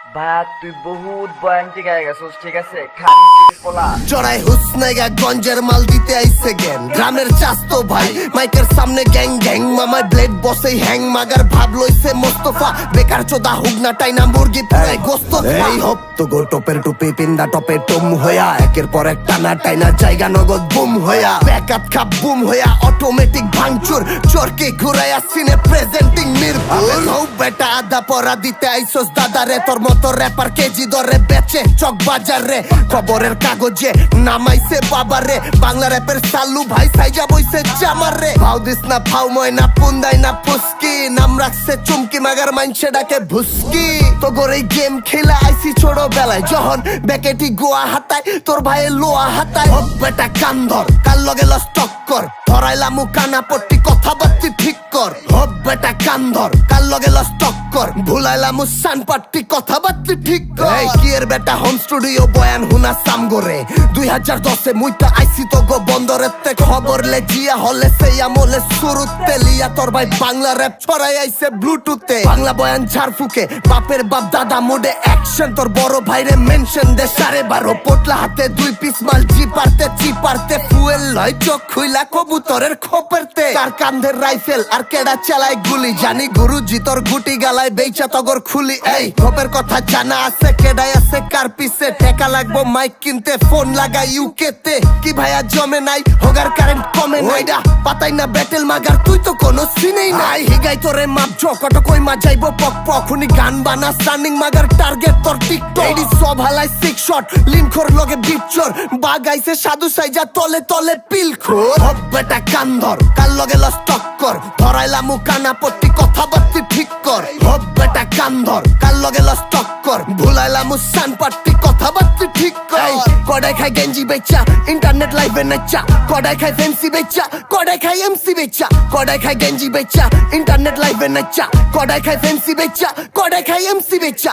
ভাইয়া তুই বহুত বয়ান ঠিক হয়ে গেছিস, ঠিক আছে? খালি পোলা চড়াই হুসনাইগা গঞ্জের মাল দিতে আইছে জ্ঞান গ্রামের চাস্তো ভাই মাইকের সামনে গ্যাং গ্যাং মামার ব্লেড বসে হ্যাং মাগার ভাব লইছে মোস্তফা বেকার চোদা হুগনা টাইনা মুরগি পুরাই গোস্ত এই হপ তো গো টপের টুপি পিন্দা টপে টুম হইয়া একের পর এক টানা টাইনা জায়গা নগদ বুম হইয়া ব্যাকআপ খাপ বুম হইয়া অটোমেটিক ভাঙচুর চরকে ঘুরাইয়া সিনে প্রেজেন্টিং মিরপুর হও বেটা আদা পরা দিতে আইছস দাদারে তোর মতো র্যাপার কেজি দরে বেচে চক বাজার রে খবরের কাগজে নামাইছে বাবারে বাংলা র্যাপের সালু ভাই সাইজা বইছে জামার রে ভাও দিস না ফাও ময়না পুন্দাই না পুস্কি নাম রাখছে চুমকি মাগার মাইনছে ডাকে ভুস্কি তো গোরে গেম খেলা আইছি ছোট বেলায় যখন ব্যাকেটি গোয়া হাতায় তোর ভাইয়ের লোয়া হাতায় হপ বেটা কান্দর কাল লগে লস টক্কর ধরাইলামু কানা পট্টি কথাবার্তি ঠিক কর হপ বেটা কান্দর কাল লগে লস টক্কর ভুলাইলামু সানপাট্টি কথাবার্তি ঠিক কর এই কি এর বেটা হোম স্টুডিও বয়ান হুনা সামগরে 2010 এ মুইতা আইছি তো গো বন্দরেতে খবর লে জিয়া হলে সেই আমলে শুরুতে লিয়া তোর ভাই বাংলা র্যাপ ছড়াই আইছে ব্লুটুথে বাংলা বয়ান ঝাড়ফুকে বাপের বাপ দাদা মোডে অ্যাকশন তোর বড় ভাইরে মেনশন দে 12.5 পোটলা হাতে 2 পিস মাল চিপারতে ফুয়েল লয় চোখ খুইলা কবুতরের খোপেরতে কার কান্ধের রাইফেল আর কেডা চালায় গুলি জানি গুরুজি তোর গুটি গালায় বেচা তগর খুলি এই খোপের কথা জানা আছে কেডাই আছে কার পিছে টাকা লাগবো মাইক কিনতে ফোন লাগাই ইউকেতে কি ভাইয়া জমে নাই হোগার কারেন্ট কমে নাইডা পাতাই না ব্যাটেল মাগার তুই তো কোনো সিনেই নাই হিগাই তোরে মাপ জকট কই মা যাইবো পক পখুনি গান বানা স্টার্নিং মাগার টার্গেট তোর টিকটক এইডি সব হালাই 6 শট লিনখোর লগে বিপচর বাগাইছে সাধু সাইজা তলে তলে পিলখোর হপ বেটা কান্দর কাল লগে লস টক্কর ধরাইলামু কানা পট্টি কথাবার্তি ঠিক কর হপ বেটা কান্দর কাল লগে লস টক্কর ভুলাইলামু সানপাট্টি কথাবার্তি ঠিক কর কডাই খাই গেঞ্জি বেচা ইন্টারনেট লাইভে নাচা কডাই খাই ফ্যান্সি বেচা কডাই খাই এমসি বেচা কডাই খাই গেঞ্জি বেচা ইন্টারনেট লাইভে নাচা কডাই খাই ফ্যান্সি বেচা কডাই খাই এমসি বেচা